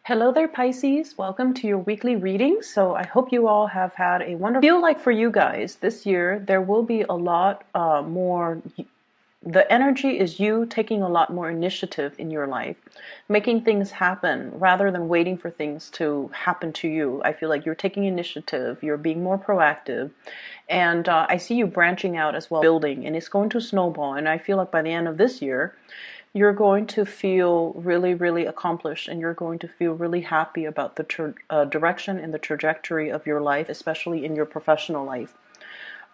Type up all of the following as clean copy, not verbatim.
Hello there, Pisces. Welcome to your weekly reading. So I hope you all have had a wonderful. I feel like for you guys this year, there will be a lot more. The energy is you taking a lot more initiative in your life, making things happen rather than waiting for things to happen to you. I feel like you're taking initiative, you're being more proactive, and I see you branching out as well, building, and it's going to snowball. And I feel like by the end of this year, you're going to feel really, really accomplished, and you're going to feel really happy about the direction and the trajectory of your life, especially in your professional life.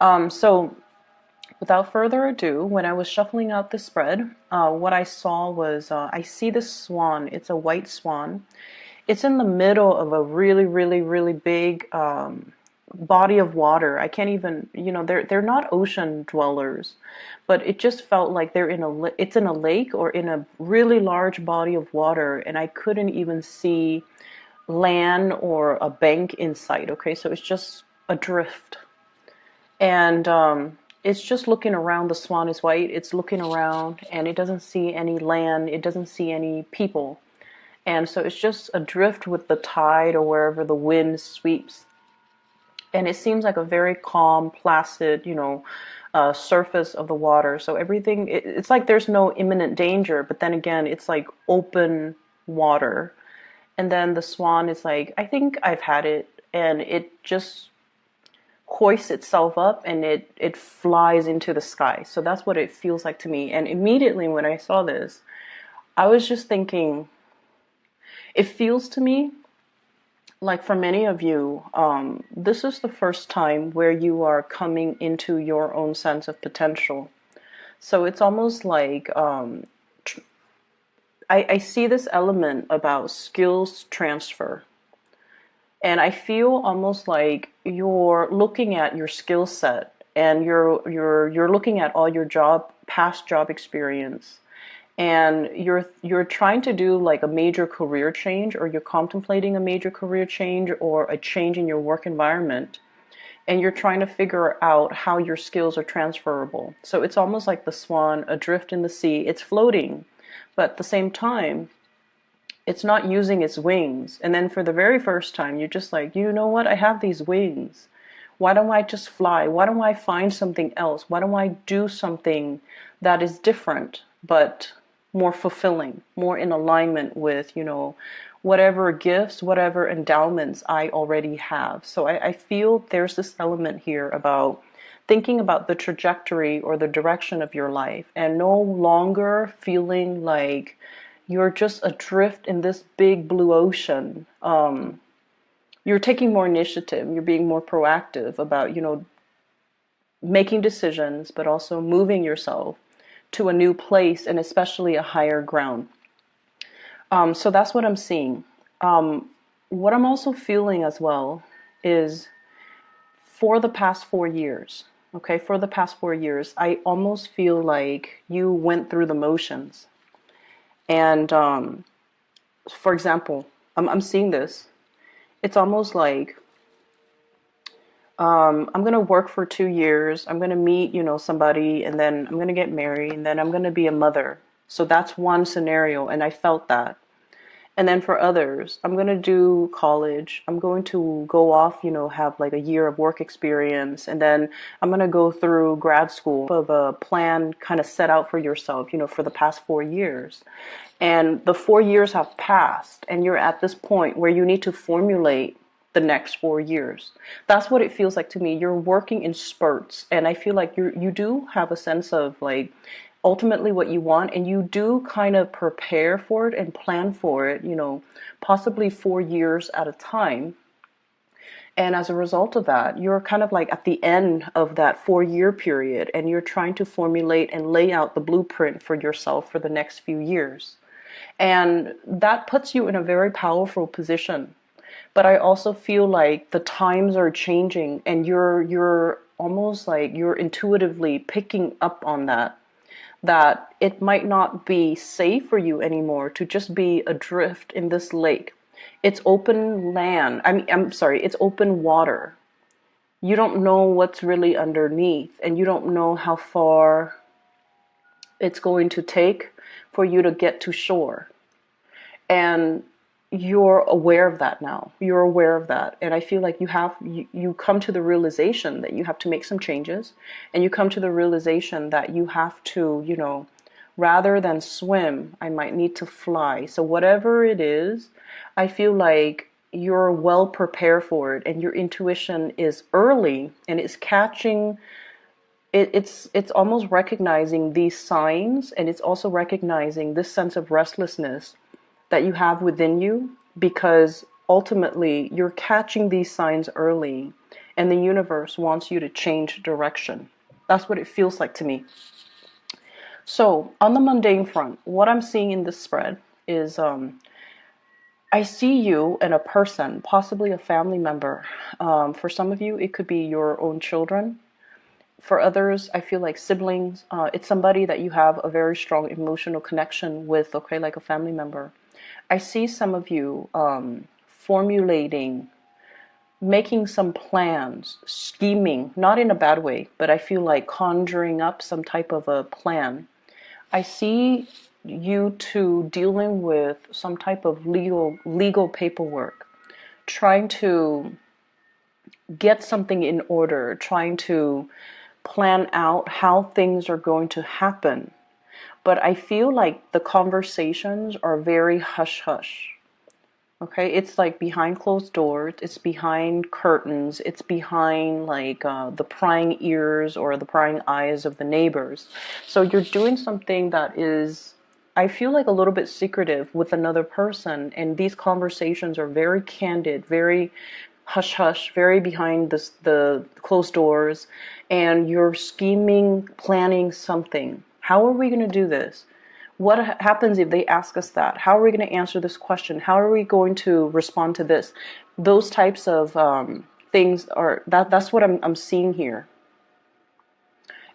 So without further ado, when I was shuffling out the spread, what I saw was I see this swan. It's a white swan. It's in the middle of a really, really, really big body of water. I can't even, they're not ocean dwellers, but it just felt like it's in a lake or in a really large body of water, and I couldn't even see land or a bank in sight. Okay, so it's just adrift, and it's just looking around. The swan is white. It's looking around, and it doesn't see any land. It doesn't see any people, and so it's just adrift with the tide or wherever the wind sweeps. And it seems like a very calm, placid, surface of the water. So everything, it's like there's no imminent danger, but then again, it's like open water. And then the swan is like, I think I've had it, and it just hoists itself up and it flies into the sky. So that's what it feels like to me. And immediately when I saw this, I was just thinking, it feels to me like for many of you, this is the first time where you are coming into your own sense of potential. So it's almost like I see this element about skills transfer. And I feel almost like you're looking at your skill set, and you're looking at all your past job experience, and you're trying to do like a major career change, or you're contemplating a major career change or a change in your work environment, and you're trying to figure out how your skills are transferable. So it's almost like the swan adrift in the sea. It's floating, but at the same time it's not using its wings. And then for the very first time, you're just like, you know what, I have these wings. Why don't I just fly? Why don't I find something else? Why don't I do something that is different but more fulfilling, more in alignment with, whatever gifts, whatever endowments I already have. So I feel there's this element here about thinking about the trajectory or the direction of your life, and no longer feeling like you're just adrift in this big blue ocean. You're taking more initiative. You're being more proactive about, making decisions, but also moving yourself to a new place, and especially a higher ground. So that's what I'm seeing. What I'm also feeling as well is for the past 4 years, I almost feel like you went through the motions. And for example, I'm seeing this. It's almost like I'm going to work for 2 years. I'm going to meet, somebody, and then I'm going to get married, and then I'm going to be a mother. So that's one scenario, and I felt that. And then for others, I'm going to do college. I'm going to go off, have like a year of work experience, and then I'm going to go through grad school of a plan kind of set out for yourself, for the past 4 years. And the 4 years have passed, and you're at this point where you need to formulate the next 4 years. That's what it feels like to me. You're working in spurts, and I feel like you do have a sense of like ultimately what you want, and you do kind of prepare for it and plan for it, possibly 4 years at a time. And as a result of that, you're kind of like at the end of that 4 year period, and you're trying to formulate and lay out the blueprint for yourself for the next few years. And that puts you in a very powerful position. But I also feel like the times are changing, and you're almost like you're intuitively picking up on that it might not be safe for you anymore to just be adrift in this lake. It's open land. It's open water. You don't know what's really underneath, and you don't know how far it's going to take for you to get to shore. And you're aware of that now. You're aware of that. And I feel like you come to the realization that you have to make some changes, and you come to the realization that you have to, rather than swim, I might need to fly. So whatever it is, I feel like you're well prepared for it, and your intuition is early and it's catching it's almost recognizing these signs, and it's also recognizing this sense of restlessness that you have within you, because ultimately you're catching these signs early and the universe wants you to change direction. That's what it feels like to me. So on the mundane front, what I'm seeing in this spread is I see you and a person, possibly a family member. For some of you, it could be your own children. For others, I feel like siblings. It's somebody that you have a very strong emotional connection with, okay, like a family member. I see some of you formulating, making some plans, scheming, not in a bad way, but I feel like conjuring up some type of a plan. I see you two dealing with some type of legal paperwork, trying to get something in order, trying to plan out how things are going to happen. But I feel like the conversations are very hush hush. Okay, it's like behind closed doors, it's behind curtains, it's behind like the prying ears or the prying eyes of the neighbors. So you're doing something that is, I feel like, a little bit secretive with another person, and these conversations are very candid, very hush hush, very behind the closed doors, and you're scheming, planning something. How are we going to do this? What happens if they ask us that? How are we going to answer this question? How are we going to respond to this? Those types of things are that's what I'm seeing here.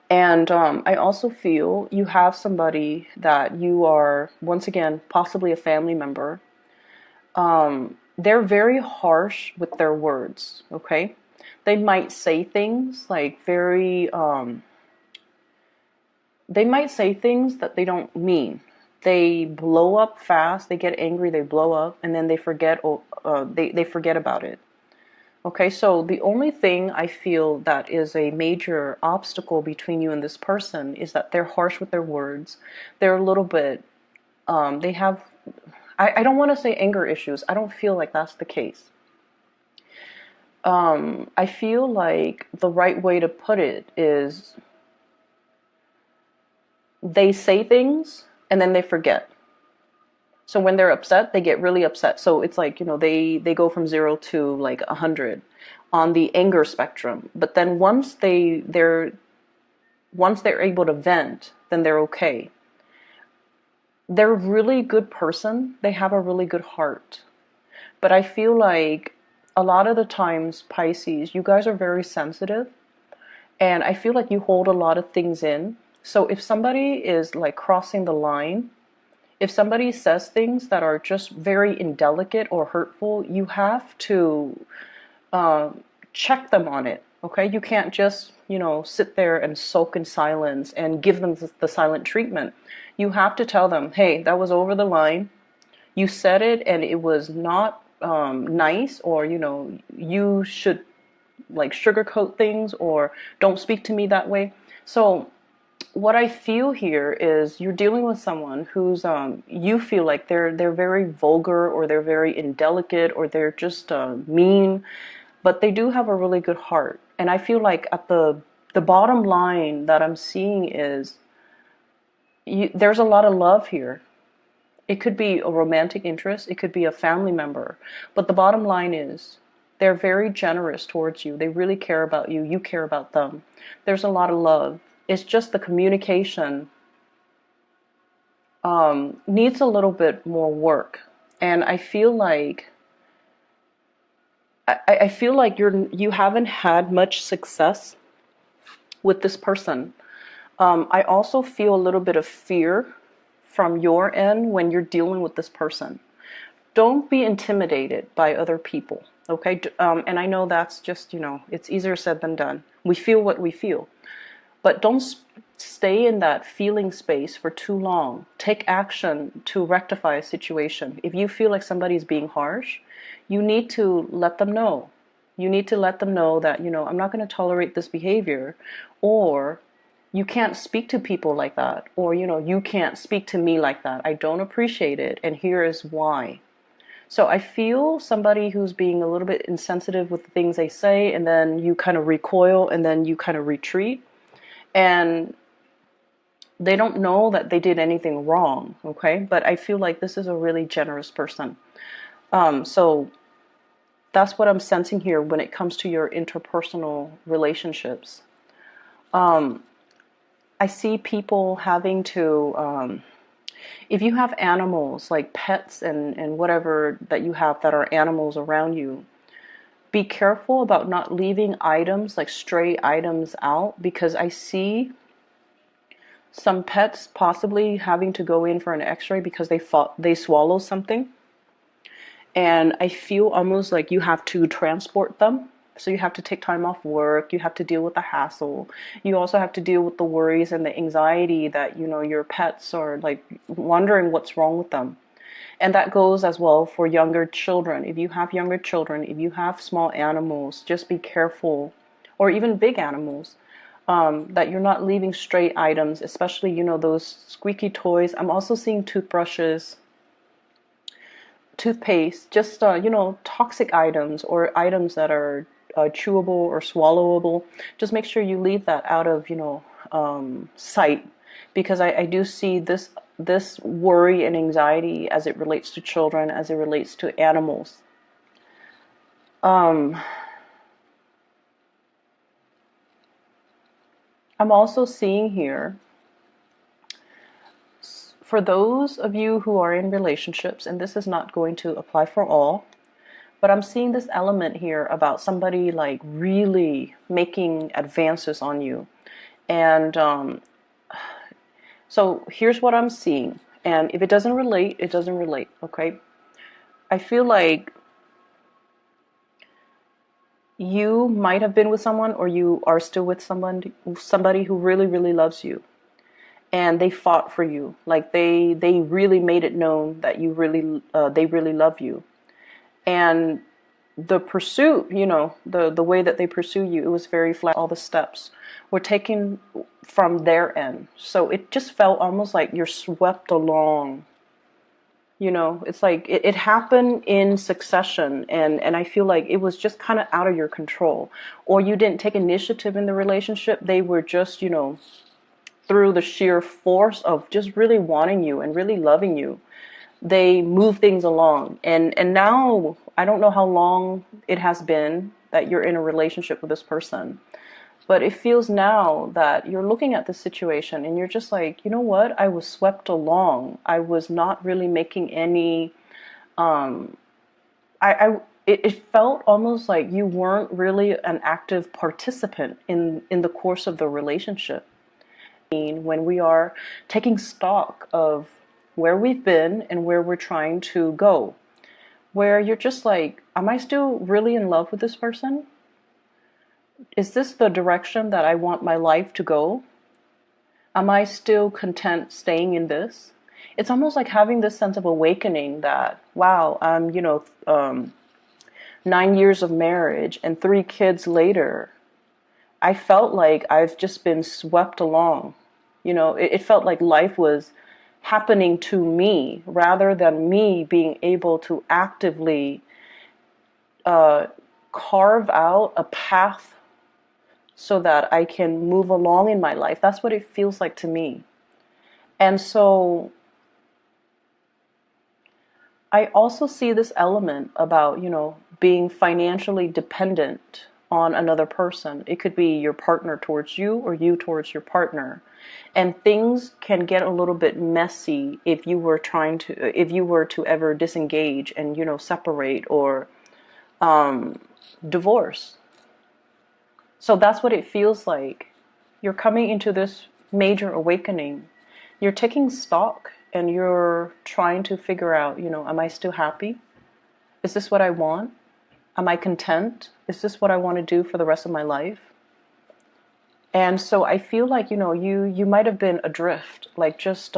And I also feel you have somebody that you are, once again, possibly a family member. They're very harsh with their words, okay? They might say things like they might say things that they don't mean. They blow up fast, they get angry, they blow up, and then they forget, they forget about it. Okay, so the only thing I feel that is a major obstacle between you and this person is that they're harsh with their words. They're a little bit, they have, I don't want to say anger issues. I don't feel like that's the case. I feel like the right way to put it is they say things and then they forget. So when they're upset, they get really upset. So it's like, they go from 0 to like 100 on the anger spectrum. But then once they're able to vent, then they're okay. They're a really good person. They have a really good heart. But I feel like a lot of the times, Pisces, you guys are very sensitive. And I feel like you hold a lot of things in. So if somebody is like crossing the line, if somebody says things that are just very indelicate or hurtful, you have to check them on it. Okay, you can't just sit there and sulk in silence and give them the silent treatment. You have to tell them, hey, that was over the line. You said it and it was not nice, or you should like sugarcoat things, or don't speak to me that way. So what I feel here is you're dealing with someone who's you feel like they're very vulgar, or they're very indelicate, or they're just mean, but they do have a really good heart. And I feel like at the bottom line that I'm seeing is there's a lot of love here. It could be a romantic interest, it could be a family member, but the bottom line is they're very generous towards you. They really care about you. You care about them. There's a lot of love. It's just the communication needs a little bit more work. And I feel like you haven't had much success with this person. I also feel a little bit of fear from your end when you're dealing with this person. Don't be intimidated by other people, okay? And I know that's just, it's easier said than done. We feel what we feel. But don't stay in that feeling space for too long. Take action to rectify a situation. If you feel like somebody's being harsh, you need to let them know. You need to let them know that, I'm not going to tolerate this behavior, or you can't speak to people like that, or, you can't speak to me like that. I don't appreciate it, and here is why. So I feel somebody who's being a little bit insensitive with the things they say, and then you kind of recoil, and then you kind of retreat. And they don't know that they did anything wrong, okay? But I feel like this is a really generous person. So that's what I'm sensing here when it comes to your interpersonal relationships. I see people having to, if you have animals like pets and whatever that you have that are animals around you, be careful about not leaving items like stray items out, because I see some pets possibly having to go in for an x-ray because they swallow something. And I feel almost like you have to transport them. So you have to take time off work. You have to deal with the hassle. You also have to deal with the worries and the anxiety that, your pets are like wondering what's wrong with them. And that goes as well for younger children. If you have younger children, if you have small animals, just be careful, or even big animals, that you're not leaving stray items, especially, those squeaky toys. I'm also seeing toothbrushes, toothpaste, just, toxic items or items that are chewable or swallowable. Just make sure you leave that out of, sight, because I do see this worry and anxiety as it relates to children, as it relates to animals. I'm also seeing here, for those of you who are in relationships, and this is not going to apply for all, but I'm seeing this element here about somebody like really making advances on you. And so here's what I'm seeing. And if it doesn't relate, it doesn't relate, okay? I feel like you might have been with someone, or you are still with somebody who really, really loves you. And they fought for you. Like they really made it known that they really love you. And the pursuit, the way that they pursue you, it was very flat. All the steps were taken from their end. So it just felt almost like you're swept along. It's like it happened in succession, and I feel like it was just kind of out of your control. Or you didn't take initiative in the relationship. They were just, through the sheer force of just really wanting you and really loving you, they move things along. And now, I don't know how long it has been that you're in a relationship with this person, but it feels now that you're looking at the situation and you're just like, you know what? I was swept along. I was not really making any, it felt almost like you weren't really an active participant in the course of the relationship. When we are taking stock of where we've been and where we're trying to go, where you're just like, am I still really in love with this person? Is this the direction that I want my life to go? Am I still content staying in this? It's almost like having this sense of awakening that, wow, I'm, 9 years of marriage and 3 kids later, I felt like I've just been swept along. It felt like life was happening to me rather than me being able to actively carve out a path so that I can move along in my life. That's what it feels like to me. And so I also see this element about, being financially dependent on another person. It could be your partner towards you or you towards your partner. And things can get a little bit messy if you were to ever disengage and, separate or divorce. So that's what it feels like. You're coming into this major awakening. You're taking stock and you're trying to figure out, am I still happy? Is this what I want? Am I content? Is this what I want to do for the rest of my life? And so I feel like, you might have been adrift, like just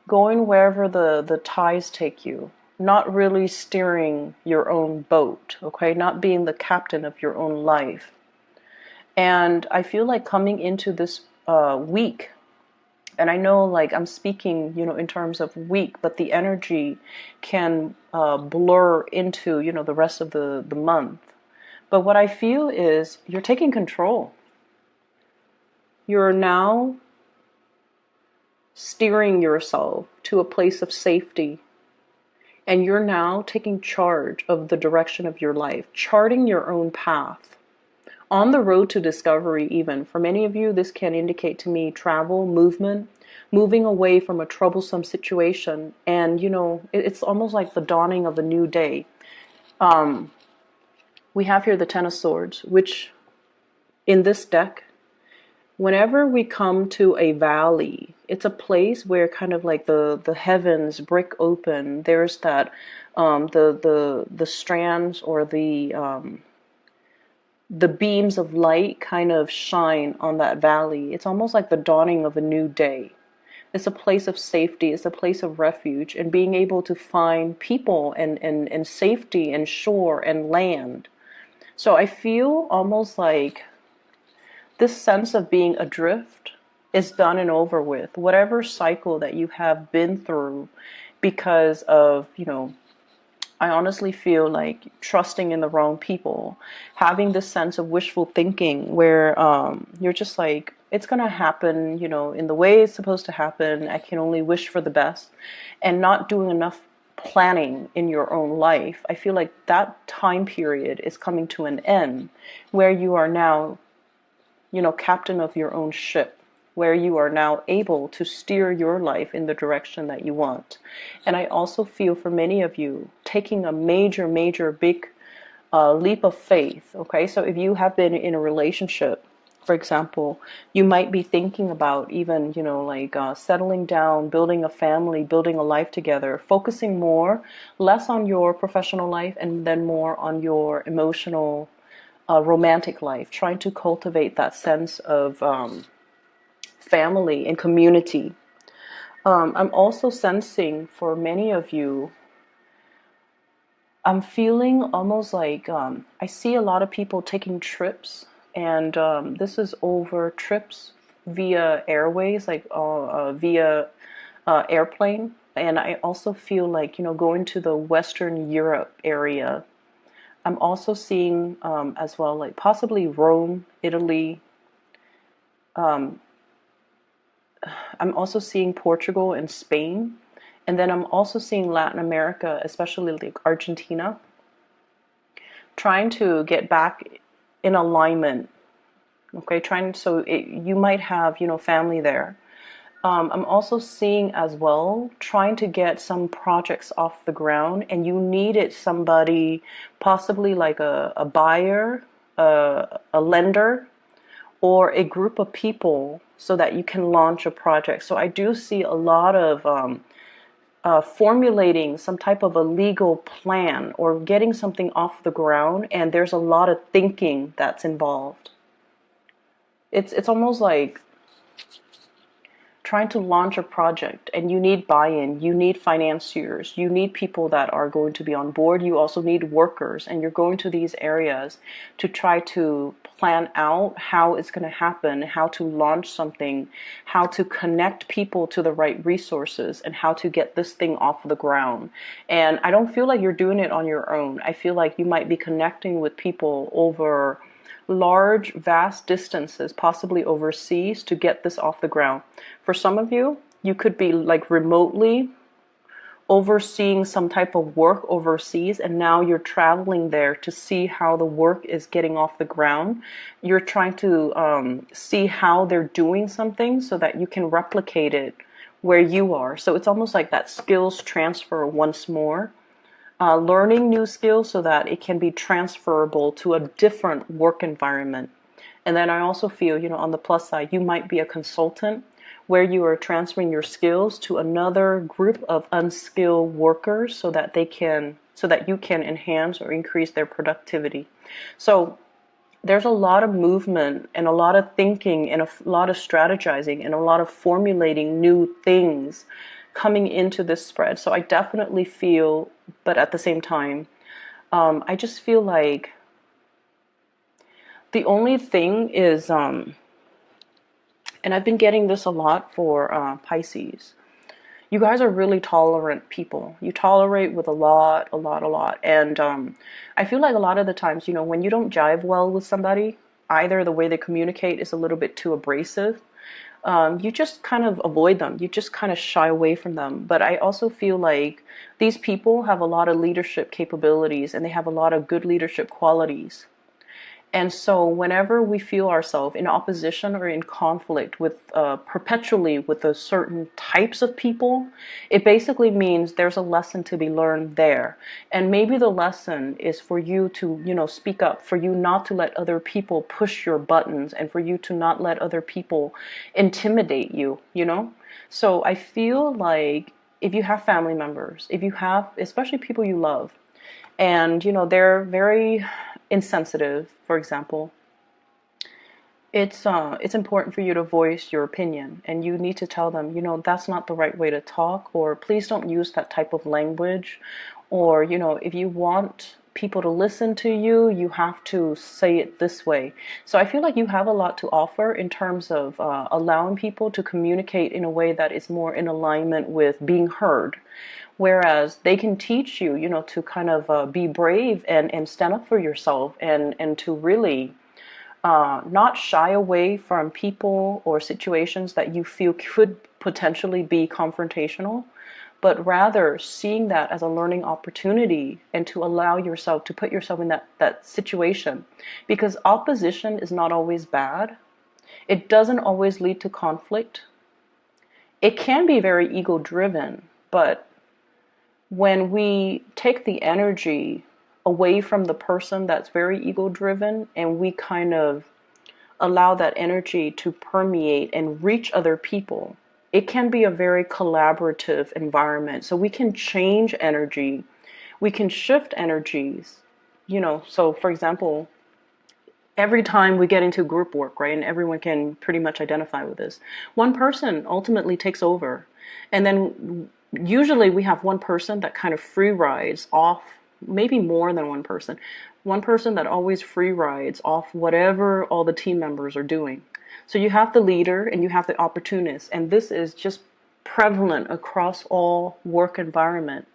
going wherever the tides take you, not really steering your own boat, okay? Not being the captain of your own life. And I feel like coming into this week, and I know like I'm speaking, in terms of week, but the energy can blur into, the rest of the month. But what I feel is you're taking control. You're now steering yourself to a place of safety. And you're now taking charge of the direction of your life, charting your own path. On the road to discovery, even. For many of you, this can indicate to me travel, movement, moving away from a troublesome situation. And, it's almost like the dawning of a new day. We have here the Ten of Swords, which in this deck, whenever we come to a valley, it's a place where kind of like the heavens break open. There's that the strands or the beams of light kind of shine on that valley. It's almost like the dawning of a new day. It's a place of safety. It's a place of refuge, and being able to find people and safety and shore and land. So I feel almost like this sense of being adrift is done and over with. Whatever cycle that you have been through because of, I honestly feel like trusting in the wrong people, having this sense of wishful thinking where you're just like, it's going to happen, in the way it's supposed to happen. I can only wish for the best, and not doing enough planning in your own life. I feel like that time period is coming to an end where you are now, captain of your own ship, where you are now able to steer your life in the direction that you want. And I also feel for many of you taking a major, major, big leap of faith. Okay, so if you have been in a relationship, for example, you might be thinking about even, settling down, building a family, building a life together, focusing less on your professional life and then more on your emotional, romantic life, trying to cultivate that sense of family and community. I'm also sensing for many of you, I'm feeling almost like I see a lot of people taking trips, and this is over trips via airways, like via airplane. And I also feel like, going to the Western Europe area. I'm also seeing as well, like possibly Rome, Italy. I'm also seeing Portugal and Spain. And then I'm also seeing Latin America, especially like Argentina, trying to get back in alignment. Okay, you might have, family there. I'm also seeing as well, trying to get some projects off the ground, and you needed somebody, possibly like a buyer, a lender, or a group of people so that you can launch a project. So I do see a lot of formulating some type of a legal plan or getting something off the ground, and there's a lot of thinking that's involved. It's almost like trying to launch a project, and you need buy-in, you need financiers, you need people that are going to be on board, you also need workers, and you're going to these areas to try to plan out how it's going to happen, how to launch something, how to connect people to the right resources, and how to get this thing off the ground. And I don't feel like you're doing it on your own. I feel like you might be connecting with people over large, vast distances, possibly overseas, to get this off the ground. For some of you, you could be like remotely overseeing some type of work overseas, and now you're traveling there to see how the work is getting off the ground. You're trying to see how they're doing something so that you can replicate it where you are. So it's almost like that skills transfer once more. Learning new skills so that it can be transferable to a different work environment. And then I also feel, on the plus side, you might be a consultant where you are transferring your skills to another group of unskilled workers so that you can enhance or increase their productivity. So there's a lot of movement and a lot of thinking and a lot of strategizing and a lot of formulating new things coming into this spread. So I definitely feel, but at the same time, I just feel like the only thing is, and I've been getting this a lot for Pisces. You guys are really tolerant people. You tolerate with a lot, a lot, a lot. And I feel like a lot of the times, you know, when you don't jive well with somebody, either the way they communicate is a little bit too abrasive, you just kind of avoid them. You just kind of shy away from them. But I also feel like these people have a lot of leadership capabilities and they have a lot of good leadership qualities. And so whenever we feel ourselves in opposition or in conflict with perpetually with the certain types of people, it basically means there's a lesson to be learned there. And maybe the lesson is for you to, you know, speak up, for you not to let other people push your buttons, and for you to not let other people intimidate you, you know? So I feel like if you have family members, if you have, especially people you love, and you know they're very insensitive, for example, it's important for you to voice your opinion, and you need to tell them, you know, that's not the right way to talk, or please don't use that type of language, or you know, if you want people to listen to you, you have to say it this way. So I feel like you have a lot to offer in terms of allowing people to communicate in a way that is more in alignment with being heard. Whereas they can teach you, you know, to kind of be brave and stand up for yourself, and to really not shy away from people or situations that you feel could potentially be confrontational, but rather seeing that as a learning opportunity, and to allow yourself to put yourself in that situation. Because opposition is not always bad. It doesn't always lead to conflict. It can be very ego driven, but when we take the energy away from the person that's very ego driven, and we kind of allow that energy to permeate and reach other people, it can be a very collaborative environment. So we can change energy, we can shift energies, you know. So for example, every time we get into group work, right, and everyone can pretty much identify with this, one person ultimately takes over, and then usually we have one person that kind of free rides off, maybe more than one person that always free rides off whatever all the team members are doing. So you have the leader and you have the opportunist, and this is just prevalent across all work environment.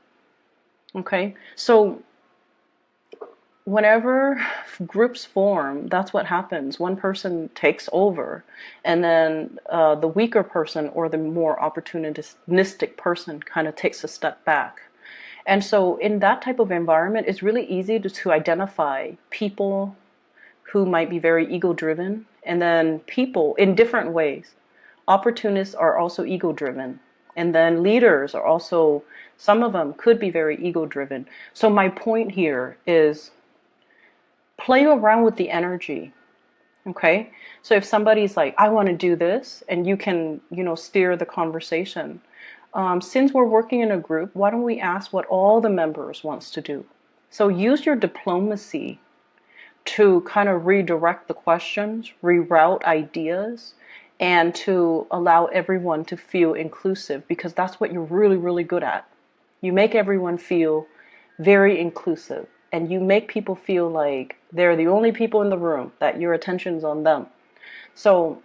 Okay, so whenever groups form, that's what happens. One person takes over, and then the weaker person or the more opportunistic person kind of takes a step back. And so in that type of environment, it's really easy to identify people who might be very ego driven, and then people in different ways. Opportunists are also ego driven, and then leaders are also, some of them could be very ego driven. So my point here is, play around with the energy. Okay, so if somebody's like, I want to do this, and you can, you know, steer the conversation. Since we're working in a group, why don't we ask what all the members wants to do? So use your diplomacy to kind of redirect the questions, reroute ideas, and to allow everyone to feel inclusive, because that's what you're really, really good at. You make everyone feel very inclusive, and you make people feel like they're the only people in the room, that your attention's on them. So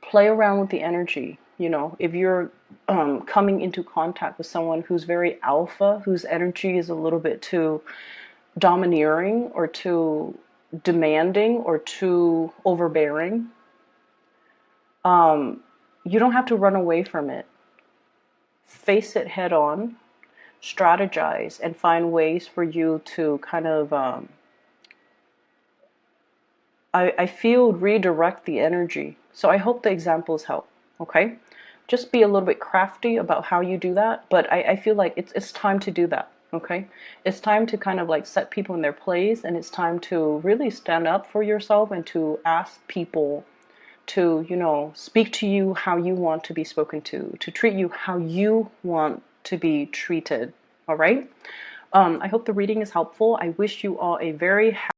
play around with the energy. You know, if you're coming into contact with someone who's very alpha, whose energy is a little bit too domineering or too demanding or too overbearing, you don't have to run away from it. Face it head on, strategize, and find ways for you to kind of, I feel, redirect the energy. So I hope the examples help, okay? Just be a little bit crafty about how you do that, but I feel like it's time to do that, okay? It's time to kind of like set people in their place, and it's time to really stand up for yourself and to ask people to, you know, speak to you how you want to be spoken to treat you how you want to be treated, all right? I hope the reading is helpful. I wish you all a very happy